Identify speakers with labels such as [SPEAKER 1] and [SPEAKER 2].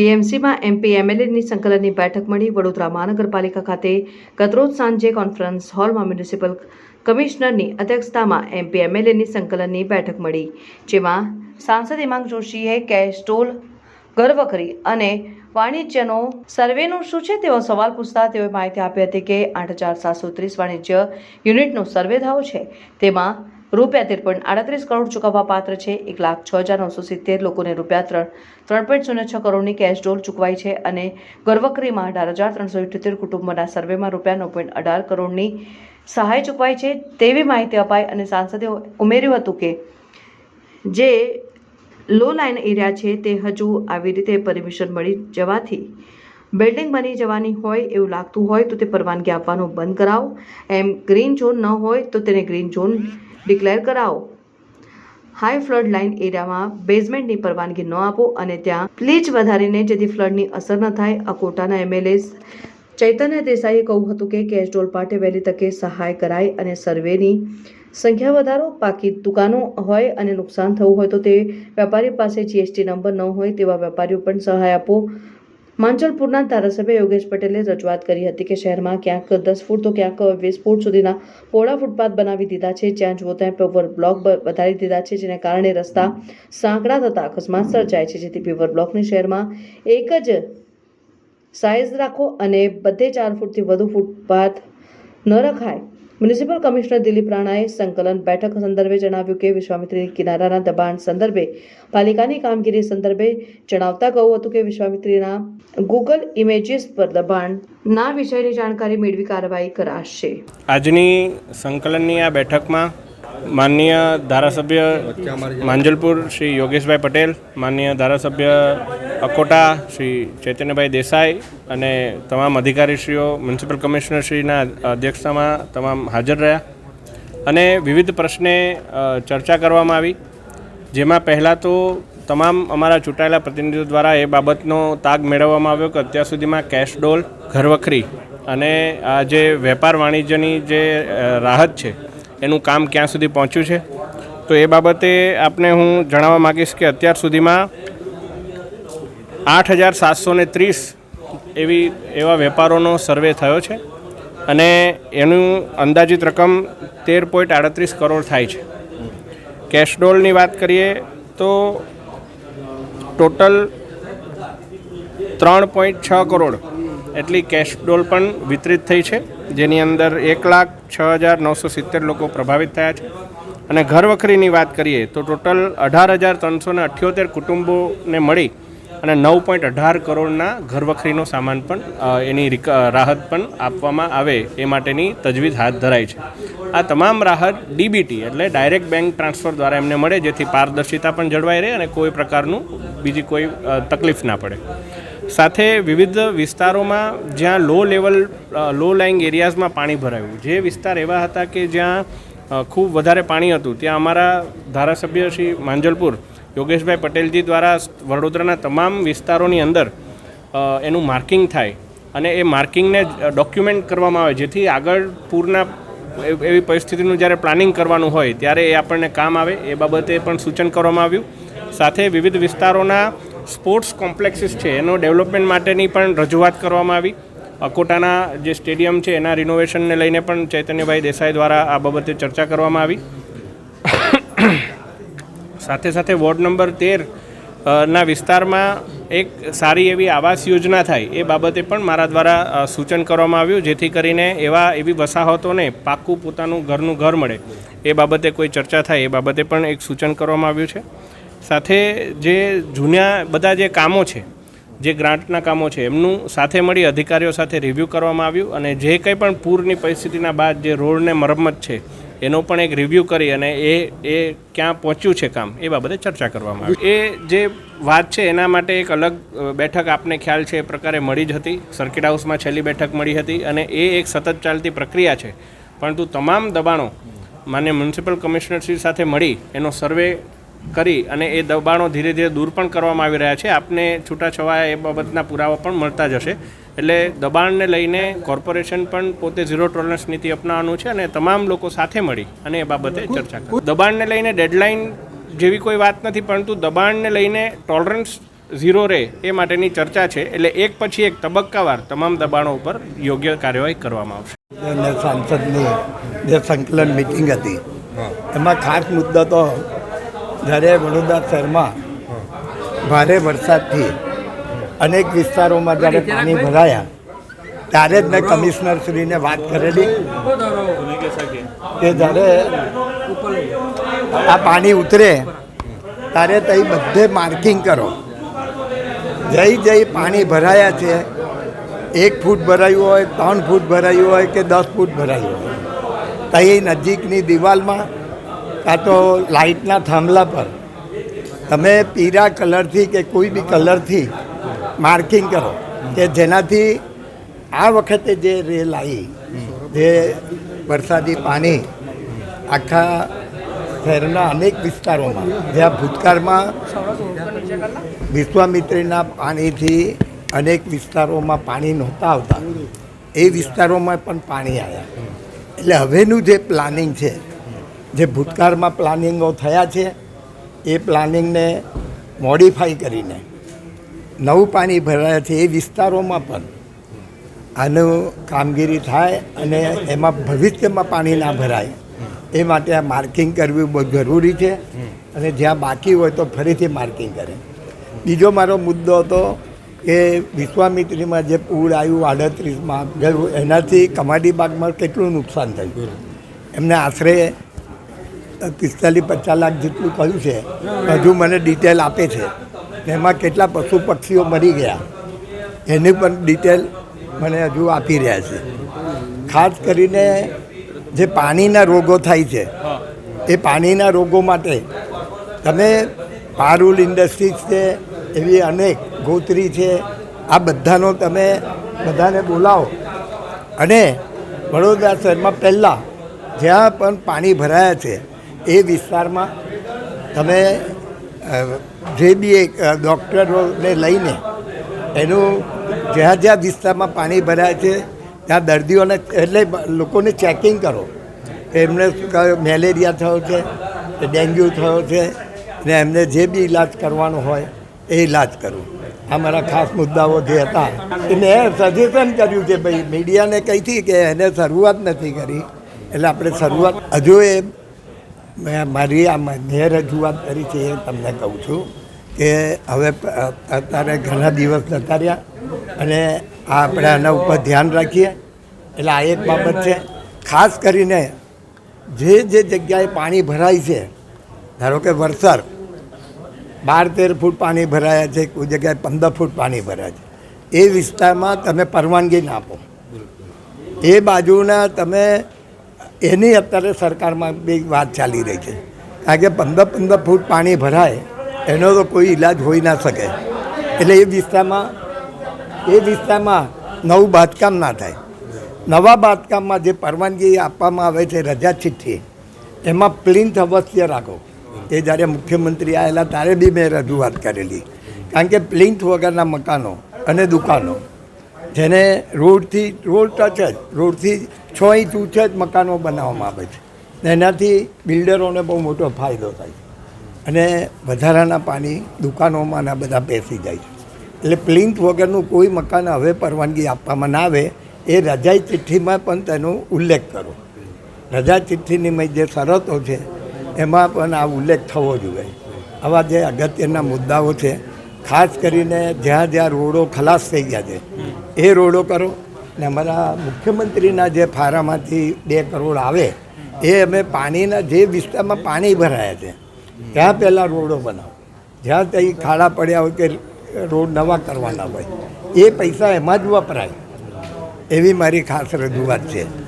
[SPEAKER 1] પીએમસીમાં MP એમએલએની સંકલનની બેઠક મળી. વડોદરા મહાનગરપાલિકા ખાતે ગતરોજ સાંજે કોન્ફરન્સ હોલમાં મ્યુનિસિપલ કમિશનરની અધ્યક્ષતામાં એમપી એમએલએની સંકલનની બેઠક મળી, જેમાં સાંસદ હિમાંગ જોશીએ કેશ ટોલ, ઘરવખરી અને વાણિજ્યનો સર્વેનું શું છે તેવો સવાલ પૂછતા તેઓએ માહિતી આપી હતી કે 8,730 વાણિજ્ય યુનિટનો સર્વે થયો છે, તેમાં ₹13.38 કરોડ ચૂકવવા પાત્ર છે. 1,06,970 લોકોને ₹3.06 કરોડની કેશ ડોલ ચૂકવાઈ છે અને ઘરવખરીમાં 18,378 કુટુંબોના સર્વેમાં ₹9.18 કરોડની સહાય ચૂકવાઈ છે તેવી માહિતી અપાઈ. અને સાંસદે ઉમેર્યું હતું કે જે લો લાઇન એરિયા છે તે હજુ આવી રીતે પરમિશન મળી જવાથી બિલ્ડિંગ બની જવાની હોય એવું લાગતું હોય તો તે પરવાનગી આપવાનું બંધ કરાવો. એમ ગ્રીન ઝોન ન હોય તો તેને ગ્રીન ઝોન ડિક્લેર કરાવો. હાઈ ફ્લડ લાઇન એરિયામાં બેઝમેન્ટની પરવાનગી ન આપો અને ત્યાં પ્લીચ વધારીને જેથી ફ્લડની અસર ન થાય. અકોટાના એમએલએ ચૈતન્ય દેસાઈએ કહ્યું હતું કે કેશ ડોલ માટે વહેલી તકે સહાય કરાય અને સર્વેની સંખ્યા વધારો. પાકી દુકાનો હોય અને નુકસાન થયું હોય તો તે વેપારી પાસે જીએસટી નંબર ન હોય તેવા વેપારીઓ પણ સહાય આપો. માંજલપુરના ધારાસભ્ય યોગેશ પટેલે રજૂઆત કરી હતી કે શહેરમાં ક્યાંક 10 ફૂટ તો ક્યાંક 20 ફૂટ સુધીના પહોળા ફૂટપાથ બનાવી દીધા છે, જ્યાં જુઓ ત્યાં પેવર બ્લોક વધારી દીધા છે, જેને કારણે રસ્તા સાંકડા થતા અકસ્માત સર્જાય છે. જેથી પેવર બ્લોકને શહેરમાં એક જ સાઇઝ રાખો અને બધે 4 ફૂટથી વધુ ફૂટપાથ ન રખાય. મ્યુનિસિપલ કમિશનર દિલીપ રાણાએ સંકલન બેઠક સંદર્ભે જણાવ્યું કે વિશ્વામિત્રી કિનારાના દબાણ સંદર્ભે પાલિકાની કામગીરી સંદર્ભે જણાવતા કહ્યું હતું કે વિશ્વામિત્રીના ગૂગલ ઇમેજીસ પર દબાણના વિષયની જાણકારી મેળવી કાર્યવાહી કરાશે.
[SPEAKER 2] આજની સંકલનની આ બેઠકમાં માનનીય ધારાસભ્ય માંજલપુર શ્રી યોગેશભાઈ પટેલ, માનનીય ધારાસભ્ય અકોટા શ્રી ચૈતન્યભાઈ દેસાઈ અને તમામ અધિકારીશ્રીઓ મ્યુનિસિપલ કમિશનરશ્રીના અધ્યક્ષતામાં તમામ હાજર રહ્યા અને વિવિધ પ્રશ્ને ચર્ચા કરવામાં આવી, જેમાં પહેલાં તો તમામ અમારા ચૂંટાયેલા પ્રતિનિધિઓ દ્વારા એ બાબતનો તાગ મેળવવામાં આવ્યો કે અત્યાર સુધીમાં કેશ ડોલ, ઘરવખરી અને આ જે વેપાર વાણિજ્યની જે રાહત છે એનું કામ ક્યાં સુધી પહોંચ્યું છે. તો એ બાબતે આપને હું જણાવવા માગીશ કે અત્યાર સુધીમાં 8,730 એવા વેપારોનો સર્વે થયો છે અને એનું અંદાજિત રકમ 13.38 કરોડ થાય છે. કેશ ડોલની વાત કરીએ તો ટોટલ 3.6 કરોડ એટલી કેશ ડોલ પણ વિતરિત થઈ છે, જેની અંદર 1,06,970 લોકો પ્રભાવિત થયા છે. અને ઘરવખરીની વાત કરીએ તો ટોટલ 18,378 કુટુંબોને મળી અને 9.18 કરોડના ઘરવખરીનો સામાન પણ એની રાહત પણ આપવામાં આવે એ માટેની તજવીજ હાથ ધરાઈ છે. આ તમામ રાહત ડીબીટી એટલે ડાયરેક્ટ બેંક ટ્રાન્સફર દ્વારા એમને મળે, જેથી પારદર્શિતા પણ જળવાઈ રહે અને કોઈ પ્રકારનું બીજી કોઈ તકલીફ ના પડે. સાથે વિવિધ વિસ્તારોમાં જ્યાં લો લાઇંગ એરિયાઝમાં પાણી ભરાયું, જે વિસ્તાર એવા હતા કે જ્યાં ખૂબ વધારે પાણી હતું, ત્યાં અમારા ધારાસભ્ય શ્રી માંજલપુર યોગેશભાઈ પટેલજી દ્વારા વડોદરાના તમામ વિસ્તારોની અંદર એનું માર્કિંગ થાય અને એ માર્કિંગને ડોક્યુમેન્ટ કરવામાં આવે, જેથી આગળ પૂરના એવી પરિસ્થિતિનું જ્યારે પ્લાનિંગ કરવાનું હોય ત્યારે એ આપણને કામ આવે. એ બાબતે પણ સૂચન કરવામાં આવ્યું. સાથે વિવિધ વિસ્તારોના સ્પોર્ટ્સ કોમ્પ્લેક્સીસ છે એનો ડેવલપમેન્ટ માટેની પણ રજૂઆત કરવામાં આવી. અકોટાના જે સ્ટેડિયમ છે એના રિનોવેશનને લઈને પણ ચૈતન્યભાઈ દેસાઈ દ્વારા આ બાબતે ચર્ચા કરવામાં આવી. સાથે સાથે વોર્ડ નંબર 13 ના વિસ્તારમાં એક સારી એવી આવાસ યોજના થાય એ બાબતે પણ મારા દ્વારા સૂચન કરવામાં આવ્યું, જેથી કરીને એવી વસાહતોને પાક્કું પોતાનું ઘરનું ઘર મળે એ બાબતે કોઈ ચર્ચા થાય એ બાબતે પણ એક સૂચન કરવામાં આવ્યું છે. સાથે જે જૂના બધા જે કામો છે, જે ગ્રાન્ટના કામો છે, એમનું સાથે મળી અધિકારીઓ સાથે રિવ્યૂ કરવામાં આવ્યું અને જે કંઈ પણ પૂરની પરિસ્થિતિના બાદ જે રોડને મરમ્મત છે એનો પણ એક રિવ્યૂ કરી અને એ ક્યાં પહોંચ્યું છે કામ એ બાબતે ચર્ચા કરવામાં આવી. એ જે વાત છે એના માટે એક અલગ બેઠક આપને ખ્યાલ છે એ પ્રકારે મળી જ હતી. સર્કિટ હાઉસમાં છેલ્લી બેઠક મળી હતી અને એ એક સતત ચાલતી પ્રક્રિયા છે. પરંતુ તમામ દબાણો માન્ય મ્યુનિસિપલ કમિશનરશ્રી સાથે મળી એનો સર્વે કરી અને એ દબાણો ધીરે ધીરે દૂર પણ કરવામાં આવી રહ્યા છે. આપને છૂટાછવાયા એ બાબતના પુરાવા પણ મળતા જશે. એટલે દબાણને લઈને કોર્પોરેશન પણ પોતે ઝીરો ટોલરન્સ નીતિ અપનાવવાનું છે અને તમામ લોકો સાથે મળી અને એ બાબતે ચર્ચા કરી. દબાણને લઈને ડેડલાઇન જેવી કોઈ વાત નથી, પરંતુ દબાણને લઈને ટોલરન્સ ઝીરો રહે એ માટેની ચર્ચા છે. એટલે એક પછી એક તબક્કાવાર તમામ દબાણો ઉપર યોગ્ય કાર્યવાહી કરવામાં આવશે.
[SPEAKER 3] અને સાંસદની જે સંકલન મિટિંગ હતી એમાં ખાસ મુદ્દો તો જ્યારે વડોદરા શહેરમાં ભારે વરસાદથી અનેક વિસ્તારોમાં જ્યારે પાણી ભરાયા ત્યારે જ મેં કમિશનરશ્રીને વાત કરેલી કે જ્યારે આ પાણી ઉતરે ત્યારે તઈ બધે માર્કિંગ કરો, જઈ પાણી ભરાયા છે, 1 ફૂટ ભરાયું હોય, 3 ફૂટ ભરાયું હોય કે 10 ફૂટ ભરાયું હોય, તઈ નજીકની દિવાલમાં કાં તો લાઇટના થાંભલા પર તમે પીળા કલરથી કે કોઈ બી કલરથી માર્કિંગ કરો કે જેનાથી આ વખતે જે રેલ આવી, જે વરસાદી પાણી આખા શહેરના અનેક વિસ્તારોમાં જ્યાં ભૂતકાળમાં વિશ્વામિત્રીના પાણીથી અનેક વિસ્તારોમાં પાણી નહોતા આવતા એ વિસ્તારોમાં પણ પાણી આવ્યા. એટલે હવેનું જે પ્લાનિંગ છે, જે ભૂતકાળમાં પ્લાનિંગો થયા છે એ પ્લાનિંગને મોડિફાઈ કરીને નવું પાણી ભરાયા છે એ વિસ્તારોમાં પણ આનું કામગીરી થાય અને એમાં ભવિષ્યમાં પાણી ના ભરાય એ માટે આ માર્કિંગ કરવું બહુ જરૂરી છે. અને જ્યાં બાકી હોય તો ફરીથી માર્કિંગ કરે. બીજો મારો મુદ્દો હતો કે વિશ્વામિત્રીમાં જે પૂર આવ્યું 38માં ગયું એનાથી કમાડીબાગમાં કેટલું નુકસાન થયું. એમને આશરે 45-50 લાખ જેટલું કહ્યું છે. હજુ મને ડિટેલ આપે છે. એમાં કેટલા પશુ પક્ષીઓ મરી ગયા એની પણ ડિટેલ મને હજુ આપી રહ્યા છે. ખાસ કરીને જે પાણીના રોગો થાય છે એ પાણીના રોગો માટે તમે પારુલ ઇન્ડસ્ટ્રીઝ છે, એવી અનેક ગોત્રી છે, આ બધાનો તમે બધાને બોલાવો અને વડોદરા શહેરમાં પહેલાં જ્યાં પણ પાણી ભરાયા છે એ વિસ્તારમાં તમે જે બી એક ડૉક્ટરોને લઈને એનું જ્યાં જ્યાં વિસ્તારમાં પાણી ભરાય છે ત્યાં દર્દીઓને એટલે લોકોને ચેકિંગ કરો કે એમને મેલેરિયા થયો છે કે ડેન્ગ્યુ થયો છે ને એમને જે બી ઇલાજ કરવાનો હોય એ ઇલાજ કરવું. આ મારા ખાસ મુદ્દાઓ જે હતા એ મેં સજેશન કર્યું છે ભાઈ મીડિયાને કહીથી કે એને શરૂઆત નથી કરી એટલે આપણે શરૂઆત હજુ એ મારી આ મેં રજૂઆત કરી છે એ તમને કહું છું કે હવે અત્યારે ઘણા દિવસ જતા રહ્યા અને આ આપણે આના ઉપર ધ્યાન રાખીએ. એટલે આ એક બાબત છે. ખાસ કરીને જે જગ્યાએ પાણી ભરાય છે, ધારો કે વરસાદ 12-13 ફૂટ પાણી ભરાયા છે, કોઈ જગ્યાએ 15 ફૂટ પાણી ભરાય છે, એ વિસ્તારમાં તમે પરવાનગી ના આપો. એ બાજુના તમે એની અત્યારે સરકારમાં બી વાત ચાલી રહી છે કારણ કે 15 ફૂટ પાણી ભરાય એનો તો કોઈ ઈલાજ હોઈ ના શકે. એટલે એ વિસ્તારમાં નવું બાંધકામ ના થાય. નવા બાંધકામમાં જે પરવાનગી આપવામાં આવે છે રજા ચિઠ્ઠી, એમાં પ્લિન્થ અવશ્ય રાખો. એ જ્યારે મુખ્યમંત્રી આવેલા ત્યારે બી મેં રજૂઆત કરેલી કારણ કે પ્લિન્થ વગરના મકાનો અને દુકાનો જેને રોડ ટચ જ રોડથી 6 ઇંચ ઊંચા જ મકાનો બનાવવામાં આવે છે એનાથી બિલ્ડરોને બહુ મોટો ફાયદો થાય અને વધારાના પાણી દુકાનોમાં ના બધા બેસી જાય છે. એટલે પ્લિન્થ વગરનું કોઈ મકાન હવે પરવાનગી આપવામાં ના આવે. એ રજાઈ ચિઠ્ઠીમાં પણ તેનો ઉલ્લેખ કરો. રજા ચિઠ્ઠીની જે શરતો છે એમાં પણ આ ઉલ્લેખ થવો જોઈએ. આવા જે અગત્યના મુદ્દાઓ છે, ખાસ કરીને જ્યાં જ્યાં રોડો ખલાસ થઈ ગયા છે એ રોડો કરો. ને અમારા મુખ્યમંત્રીના જે ફારામાંથી 2 કરોડ આવે એ અમે પાણીના જે વિસ્તારમાં પાણી ભરાયા છે ત્યાં પહેલાં રોડો બનાવો. જ્યાં ત્યાં ખાડા પડ્યા હોય કે રોડ નવા કરવાના હોય એ પૈસા એમાં જ વપરાય એવી મારી ખાસ રજૂઆત છે.